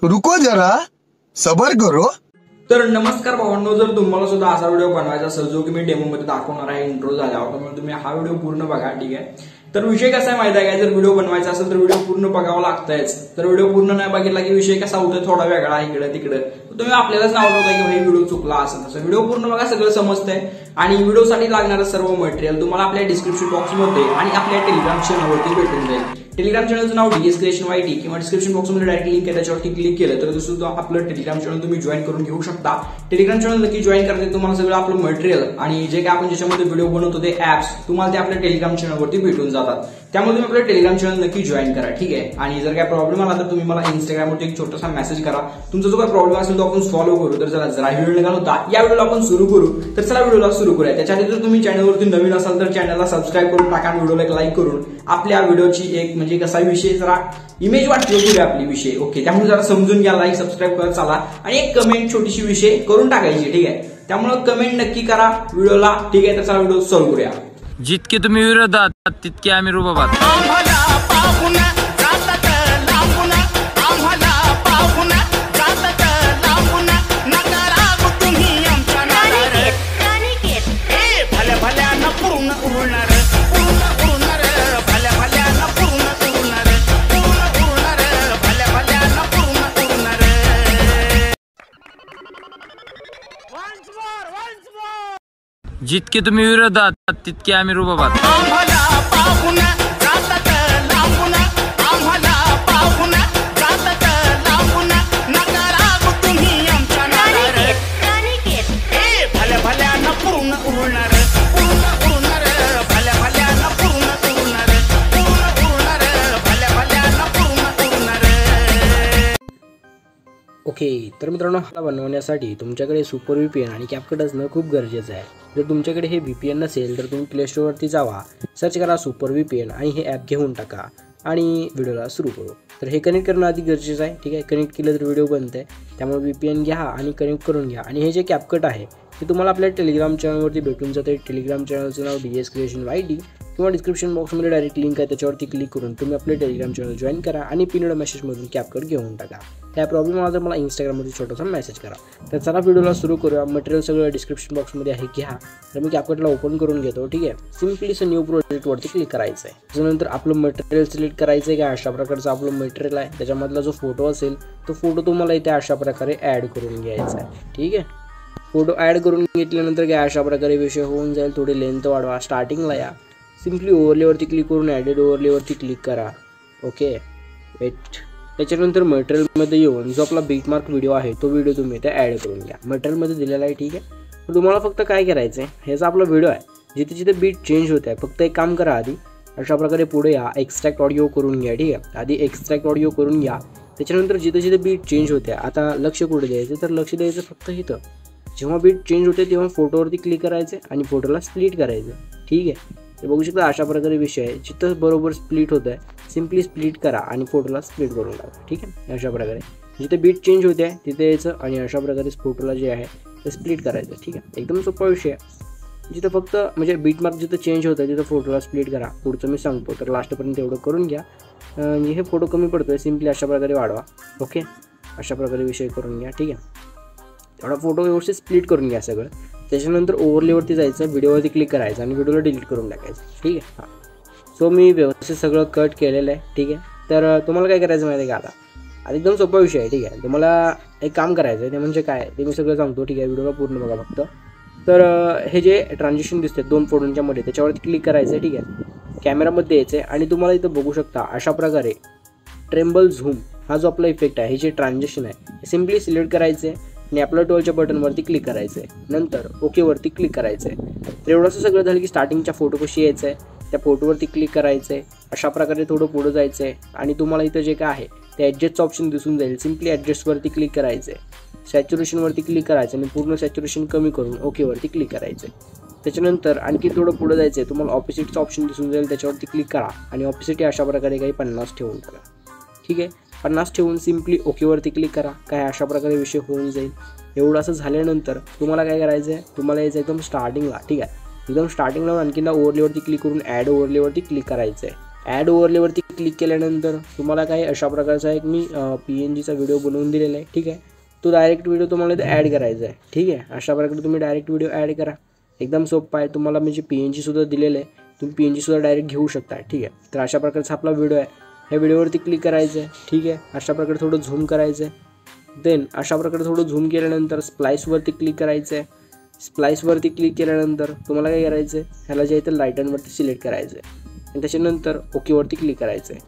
रुको जरा सबर करो। तर नमस्कार भावांनो, जर तुम्हाला सुद्धा असा व्हिडिओ बनवायचा असेल जो की मी डेमो मध्ये दाखवणार आहे इंट्रो झाल्यावर, तर तुम्ही हा व्हिडिओ पूर्ण बघा, ठीक आहे। तर विषय कसा आहे माहिती आहे का, जर व्हिडिओ बनवायचा असेल तर व्हिडिओ पूर्ण बघावं लागतंच। तर व्हिडिओ पूर्ण नाही बघितला की विषय कसा होतोय थोडा वेगळा इकडे तिकडे, तुम्ही आपल्यालाच नाव लावताय की भाई व्हिडिओ चुकला असेल तसं। व्हिडिओ पूर्ण बघा, सगळं समजतंय। आणि व्हिडिओसाठी लागणारं सर्व मटेरियल तुम्हाला आपल्या डिस्क्रिप्शन बॉक्समध्ये आणि आपल्या टेलिग्राम चॅनलवरती भेटून जाईल। टेलिग्राम चॅनलचं नाव DS Creation YT किंवा डिस्क्रिप्शन बॉक्समध्ये डायरेक्ट लिंक आहे, त्याच्यावरती क्लिक केलं तर सुद्धा आपलं टेलिग्राम चॅनल तुम्ही जॉईन करून घेऊ शकता। टेलिग्राम चॅनल नक्की जॉईन करते, तुम्हाला सगळं आपलं मटेरियल आणि जे काय आपण ज्याच्यामध्ये व्हिडिओ बनवतो ते ऍप्स तुम्हाला ते आपल्या टेलिग्राम चॅनलवरती भेटून जातात। त्यामुळे तुम्ही आपलं टेलिग्राम चॅनल नक्की जॉईन करा, ठीक आहे। आणि जर काय प्रॉब्लेम आला तर तुम्ही मला इंस्टाग्रामवरती एक छोटासा मेसेज करा, तुमचा जो काय प्रॉब्लेम असेल तो आपण सॉल्व्ह करू। तर चला जरा व्हिडिओ निघाला होता, या व्हिडिओला आपण सुरू करू। तर चला व्हिडिओला सुरू करूया। त्याच्याआधी जर तुम्ही चॅनलवरती नवीन असाल तर चॅनलला सबस्क्राईब करून टाका, व्हिडिओला एक लाईक करून आपल्या व्हिडिओची एक म्हणजे कसा विषय जरा इमेज वाटली आपली विषय, ओके। त्यामुळे जरा समजून घ्या, लाईक सबस्क्राईब करत चला आणि एक कमेंट छोटीशी विषय करून टाकायची, ठीक आहे। त्यामुळे कमेंट नक्की करा व्हिडिओला, ठीक आहे। त्याचा व्हिडिओ सॉल्व्ह करूया। जितके तुम्ही विरोधात तितके आम्ही रुबाबात। जितके तुम्ही विरोधात तितके आम्ही रुबाबात। ओके, तर मित्रांनो, हा बनवण्यासाठी तुमच्याकडे सुपर VPN आणि CapCut असणं खूप गरजेचं आहे। जर तुमच्याकडे हे VPN नसेल तर तुम्ही प्ले स्टोअरवरती जावा, सर्च करा सुपर VPN आणि हे ॲप घेऊन टाका आणि व्हिडिओला सुरू करू। तर हे कनेक्ट करणं आधी गरजेचं आहे, ठीक आहे। कनेक्ट केलं तर व्हिडिओ बनते, त्यामुळे VPN घ्या आणि कनेक्ट करून घ्या। आणि हे जे CapCut आहे ते तुम्हाला आपल्या टेलिग्राम चॅनलवरती भेटून जाते। टेलिग्राम चॅनलचं नाव DS Creation YT किंवा डिस्क्रिप्शन बॉक्समध्ये डायरेक्ट लिंक आहे, त्याच्यावरती क्लिक करून तुम्ही आपले टेलिग्राम चॅनल जॉईन करा आणि पिनड मेसेजमधून CapCut घेऊन टाका। त्या प्रॉब्लेम आला तर मला इंस्टाग्रामवरती छोटासा मेसेज करा। तर चला व्हिडिओला सुरू करूया। मटेरियल सगळं डिस्क्रिप्शन बॉक्समध्ये आहे, घ्या। तर मी CapCutला ओपन करून घेतो, ठीक आहे। सिम्पली असं न्यू प्रोजेक्टवरती क्लिक करायचं आहे। त्याच्यानंतर आपलं मटेरियल सिलेक्ट करायचं आहे का अशा प्रकारचं आपलं मटेरियल आहे, त्याच्यामधला जो फोटो असेल तो फोटो तुम्हाला इथे अशा प्रकारे ॲड करून घ्यायचा आहे, ठीक आहे। फोटो ॲड करून घेतल्यानंतर काय अशा प्रकारे विषय होऊन जाईल। थोडी लेंथ वाढवा, स्टार्टिंगला या, सिम्पली ओव्हरलेवरती क्लिक करून ॲडेड ओव्हरलेवरती क्लिक करा, ओके। वेट, त्याच्यानंतर मटेरियलमध्ये येऊन जो आपला बीटमार्क व्हिडिओ आहे तो व्हिडिओ तुम्ही इथे ॲड करून घ्या। मटेरियलमध्ये दिलेला आहे, ठीक आहे। तर तुम्हाला फक्त काय करायचं आहे, ह्याचा आपला व्हिडिओ आहे, जिथे जिथे बीट चेंज होत आहे फक्त एक काम करा, आधी अशा प्रकारे पुढे या, एक्स्ट्रॅक्ट ऑडिओ करून घ्या, ठीक आहे। आधी एक्स्ट्रॅक्ट ऑडिओ करून घ्या, त्याच्यानंतर जिथे जिथे बीट चेंज होते आता लक्ष कुठे द्यायचं, तर लक्ष द्यायचं फक्त इथं। जेव्हा बीट चेंज होते तेव्हा फोटोवरती क्लिक करायचं आणि फोटोला स्प्लिट करायचं, ठीक आहे। ते बघू शकता अशा प्रकारे विषय आहे, जिथं बरोबर स्प्लिट होत आहे सिम्पली स्प्लिट करा आणि फोटोला स्प्लिट करून टाका, ठीक आहे। अशा प्रकारे जिथे बीट चेंज होते आहे तिथे यायचं आणि अशा प्रकारे फोटोला जे आहे ते स्प्लिट करायचं, ठीक आहे। एकदम सोपा विषय आहे, जिथं फक्त म्हणजे बीटमार्क जिथं चेंज होतं तिथं फोटोला स्प्लिट करा। पुढचं मी सांगतो, तर लास्टपर्यंत एवढं करून घ्या। हे फोटो कमी पडतोय, सिम्पली अशा प्रकारे वाढवा, ओके। अशा प्रकारे विषय करून घ्या, ठीक आहे। तेवढा फोटो व्यवस्थित स्प्लिट करून घ्या सगळं। त्याच्यानंतर ओव्हरलेवरती जायचं, व्हिडिओवरती क्लिक करायचं आणि व्हिडिओला डिलीट करून टाकायचं, ठीक आहे। हां, सो मी व्यवस्थित सगळं कट केलेलं आहे, ठीक आहे। तर तुम्हाला काय करायचं माहिती आहे का, आता एकदम सोपा विषय आहे, ठीक आहे। तुम्हाला एक काम करायचं आहे, ते म्हणजे काय ते मी सगळं सांगतो, ठीक आहे। व्हिडिओला पूर्ण बघा फक्त। तर हे जे ट्रान्झिशन दिसते दोन फोटोंच्या मध्ये त्याच्यावरती क्लिक करायचं आहे, ठीक आहे। कॅमेरामध्ये यायचं आहे आणि तुम्हाला इथं बघू शकता अशा प्रकारे ट्रेम्बल झूम हा जो आपला इफेक्ट आहे, हे जे ट्रान्झिशन आहे सिम्पली सिलेक्ट करायचं आहे आणि आपल्या टोलच्या बटनवरती क्लिक करायचं आहे, नंतर ओकेवरती क्लिक करायचं आहे। तर एवढंसं सगळं झालं की स्टार्टिंगच्या फोटो कशी यायचं आहे त्या फोटोवरती क्लिक करायचं आहे, अशा प्रकारे थोडं पुढं जायचं आहे आणि तुम्हाला इथं जे काय आहे ते ॲडजस्टचं ऑप्शन दिसून जाईल, सिम्पली ॲडजस्टवरती क्लिक करायचं आहे। सॅच्युरेशनवरती क्लिक करायचं आणि पूर्ण सॅच्युरेशन कमी करून ओकेवरती क्लिक करायचं आहे। त्याच्यानंतर आणखी थोडं पुढं जायचं आहे, तुम्हाला ऑपोजिटचं ऑप्शन दिसून जाईल, त्याच्यावरती क्लिक करा आणि ऑपोजिट अशा प्रकारे काही 50 ठेवून टाका, ठीक आहे। 50 ठेवून सिम्पली ओकेवरती क्लिक करा, काय अशा प्रकारे विषय होऊन जाईल। एवढं असं झाल्यानंतर तुम्हाला काय करायचं आहे, तुम्हाला यायचं एकदम स्टार्टिंगला, ठीक आहे। एकदम स्टार्टिंगला आणखीन ओव्हरलेवरती क्लिक करून ॲड ओव्हरलेवरती क्लिक करायचं आहे। ॲड ओव्हरलेवरती क्लिक केल्यानंतर तुम्हाला काही अशा प्रकारचा एक मी PNGचा व्हिडिओ बनवून दिलेला आहे, ठीक आहे. तो डायरेक्ट व्हिडिओ तुम्हाला इथे ॲड करायचा आहे, ठीक आहे. अशा प्रकारे तुम्ही डायरेक्ट व्हिडिओ ॲड करा. एकदम सोपं आहे. तुम्हाला म्हणजे PNGसुद्धा दिलेलं आहे, तुम्ही PNGसुद्धा डायरेक्ट घेऊ शकता, ठीक आहे. तर अशा प्रकारचा आपला व्हिडिओ आहे. ह्या व्हिडिओवरती क्लिक करायचं आहे, ठीक आहे. अशा प्रकारे थोडं झूम करायचं आहे. देन अशा प्रकारे थोडं झूम केल्यानंतर स्प्लाईसवरती क्लिक करायचं आहे. स्प्लाईसवरती क्लिक केल्यानंतर तुम्हाला काय करायचं आहे, ह्याला जे इथं लाईटनवरती सिलेक्ट करायचं आहे आणि त्याच्यानंतर ओकेवरती क्लिक करायचं आहे.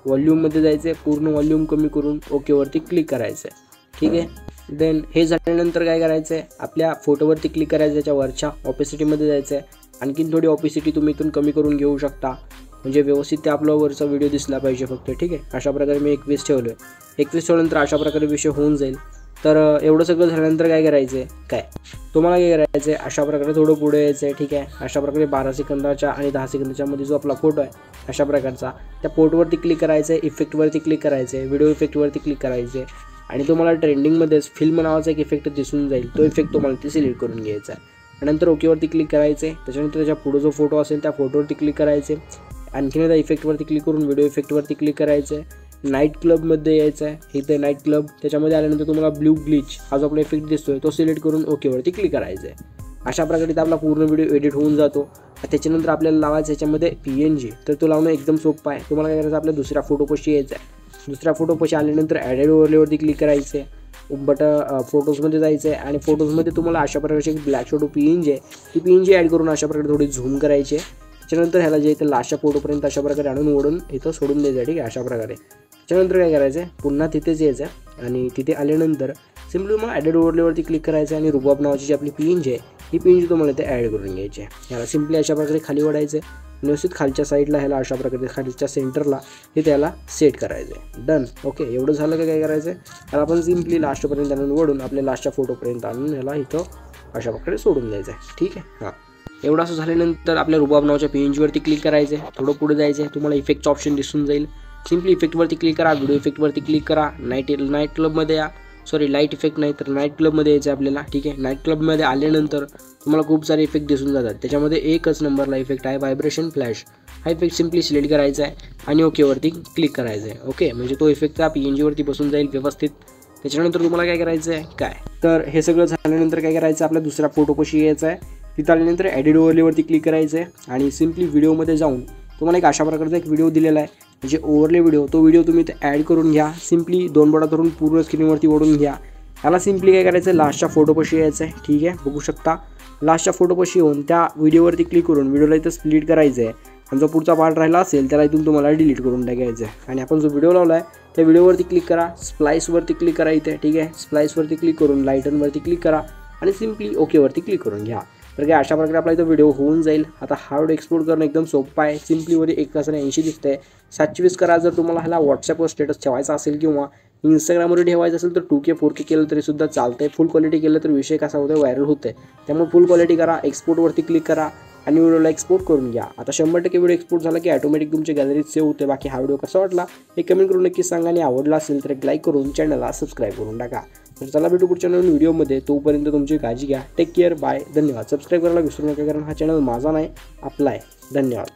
व्हॉल्यूममध्ये जायचं आहे, पूर्ण व्हॉल्यूम कमी करून ओकेवरती क्लिक करायचं आहे, ठीक आहे. देन हे झाल्यानंतर काय करायचं आहे, आपल्या फोटोवरती क्लिक करायचं, त्याच्या वरच्या ऑपेसिटीमध्ये जायचं आहे. आणखीन थोडी ऑपेसिटी तुम्ही इथून कमी करून घेऊ शकता, म्हणजे व्यवस्थित ते आपला वरचा व्हिडिओ दिसला पाहिजे फक्त, ठीक आहे. अशा प्रकारे मी 21 ठेवलं आहे. 21 ठेवल्यानंतर अशा प्रकारे विषय होऊन जाईल. तर एवढं सगळं झाल्यानंतर काय करायचं आहे, तुम्हाला काय करायचं आहे, अशा प्रकारे थोडं पुढे यायचं आहे, ठीक आहे. अशा प्रकारे 12 सेकंदाच्या आणि 10 सेकंदाच्या मध्ये जो आपला फोटो आहे अशा प्रकारचा, त्या फोटोवरती क्लिक करायचं आहे, इफेक्टवरती क्लिक करायचं आहे, व्हिडिओ इफेक्टवरती क्लिक करायचं आहे आणि तुम्हाला ट्रेंडिंगमध्येच फिल्म नावाचा एक इफेक्ट दिसून जाईल. तो इफेक्ट तुम्हाला ते सिलेक्ट करून घ्यायचा आहे. नंतर ओकेवरती क्लिक करायचं आहे. त्याच्यानंतर त्याच्या पुढे जो फोटो असेल त्या फोटोवरती क्लिक करायचे. आणखीन एकदा इफेक्टवरती क्लिक करून व्हिडिओ इफेक्टवरती क्लिक करायचं आहे. नाईट क्लबमध्ये यायचं आहे. इथे नाईट क्लब, त्याच्यामध्ये आल्यानंतर तुम्हाला ब्लू ग्लिच हा जो आपला इफेक्ट दिसतोय तो सिलेक्ट करून ओकेवरती क्लिक करायचं आहे. अशा प्रकारे आपला पूर्ण व्हिडिओ एडिट होऊन जातो. त्याच्यानंतर आपल्याला लावायचं याच्यामध्ये PNG. तर तो लावणं एकदम सोपं आहे. तुम्हाला काय करायचं, आपल्या दुसऱ्या फोटोपाशी यायचं आहे. दुसऱ्या फोटोपाशी आल्यानंतर ॲडेड ओव्हरलेवरती क्लिक करायचं आहे. फोटोजमध्ये जायचं आहे आणि फोटोजमध्ये तुम्हाला अशा प्रकारची एक ब्लॅक शॅडो PNG आहे, ती PNG ॲड करून अशा प्रकारे थोडी झूम करायची आहे. त्याच्यानंतर ह्याला जे इथं लास्टच्या फोटोपर्यंत अशा प्रकारे आणून ओढून इथं सोडून द्यायचं आहे, ठीक आहे. अशा प्रकारे त्याच्यानंतर काय करायचं आहे, पुन्हा तिथेच यायचं आहे आणि तिथे आल्यानंतर सिम्पली मग ॲडेड ओव्हरलेवरती क्लिक करायचं आहे आणि रुबाब नावाची जी आपली PNG आहे ही PNG तुम्हाला इथे ॲड करून घ्यायची आहे. ह्याला सिम्पली अशा प्रकारे खाली ओढायचं आहे. व्यवस्थित खालच्या साईडला ह्याला अशा प्रकारे खालच्या सेंटरला हे त्याला सेट करायचं आहे. डन. ओके, एवढं झालं का काय करायचं आहे, त्याला आपण सिम्पली लास्टपर्यंत आणून ओढून आपल्या लास्टच्या फोटोपर्यंत आणून ह्याला इथं अशा प्रकारे सोडून द्यायचं आहे, ठीक आहे. हां, एवढं असं झाल्यानंतर आपल्या रुबाब नावाच्या PNGवरती क्लिक करायचं आहे. थोडं पुढे जायचं आहे. तुम्हाला इफेक्टचं ऑप्शन दिसून जाईल. सिम्पली इफेक्टवरती क्लिक करा, व्हिडिओ इफेक्टवरती क्लिक करा. नाईट क्लबमध्ये या, सॉरी लाईट इफेक्ट नाही तर नाईट क्लबमध्ये यायचं आहे आपल्याला, ठीक आहे. नाईट क्लबमध्ये आल्यानंतर तुम्हाला खूप सारे इफेक्ट दिसून जातात. त्याच्यामध्ये एकच नंबरला इफेक्ट आहे व्हायब्रेशन फ्लॅश. हा इफेक्ट सिम्पली सिलेक्ट करायचा आहे आणि ओकेवरती क्लिक करायचं आहे. ओके, म्हणजे तो इफेक्टचा PNGवरती बसून जाईल व्यवस्थित. त्याच्यानंतर तुम्हाला काय करायचं आहे, तर हे सगळं झाल्यानंतर काय करायचं, आपल्या दुसऱ्या फोटोपाशी यायचं आहे. तिथं आल्यानंतर ॲडिड ओव्हरलेवरती क्लिक करायचं आहे आणि सिम्पली व्हिडिओमध्ये जाऊन तुम्हाला एक अशा प्रकारचा एक व्हिडिओ दिलेला आहे, म्हणजे ओव्हरले व्हिडिओ. तो व्हिडिओ तुम्ही इथे ॲड करून घ्या. सिम्पली 2 बोटा धरून पूर्ण स्क्रीनवरती ओढून घ्या. ह्याला सिम्पली काय करायचं आहे, लास्टच्या फोटोपाशी यायचं आहे, ठीक आहे. बघू शकता लास्टच्या फोटोपाशी येऊन त्या व्हिडिओवरती क्लिक करून व्हिडिओला इथं स्प्लिट करायचं आहे आणि जो पुढचा पार्ट राहिला असेल त्याला इथून तुम्हाला डिलीट करून टाकायचं आहे. आणि आपण जो व्हिडिओ लावला आहे त्या व्हिडिओवरती क्लिक करा, स्प्लाईसवरती क्लिक करा इथे, ठीक आहे. स्प्लाईसवरती क्लिक करून लाईटनवरती क्लिक करा आणि सिम्पली ओकेवरती क्लिक करून घ्या. तर काय अशा प्रकारे आपला इथं व्हिडिओ होऊन जाईल. आता हा व्हिडिओ एक्सपोर्ट करणं एकदम सोपं आहे. सिम्पली वरी 1 तासाने 80 दिसतं आहे. 720 करा. जर तुम्हाला ह्याला व्हॉट्सअपवर स्टेटस ठेवायचा असेल किंवा इंस्टाग्रामवर ठेवायचं असेल तर 2K 4K केलं तरी सुद्धा चालतंय. फुल क्वालिटी केलं तर विषय कसा होतो, व्हायरल होतं आहे. त्यामुळे फुल क्वालिटी करा, एक्सपोर्टवरती क्लिक करा आणि व्हिडिओला एक्सपोर्ट करून घ्या. आता 100% व्हिडिओ एक्सपोर्ट झाला की ऑटोमॅटिक तुमच्या गॅलरीत सेव्ह होते. बाकी हा व्हिडिओ कसा वाटला हे कमेंट करून नक्की सांगा आणि आवडला असेल तर एक लाईक करून चॅनलला सबस्क्राईब करून टाका. तर चला भेटू पुढच्या नवीन व्हिडिओमध्ये. तोपर्यंत तुमची काळजी घ्या. Take care. बाय. धन्यवाद. सबस्क्राईब करायला विसरू नका, कारण हा चॅनल माझा नाही, आपला आहे. धन्यवाद.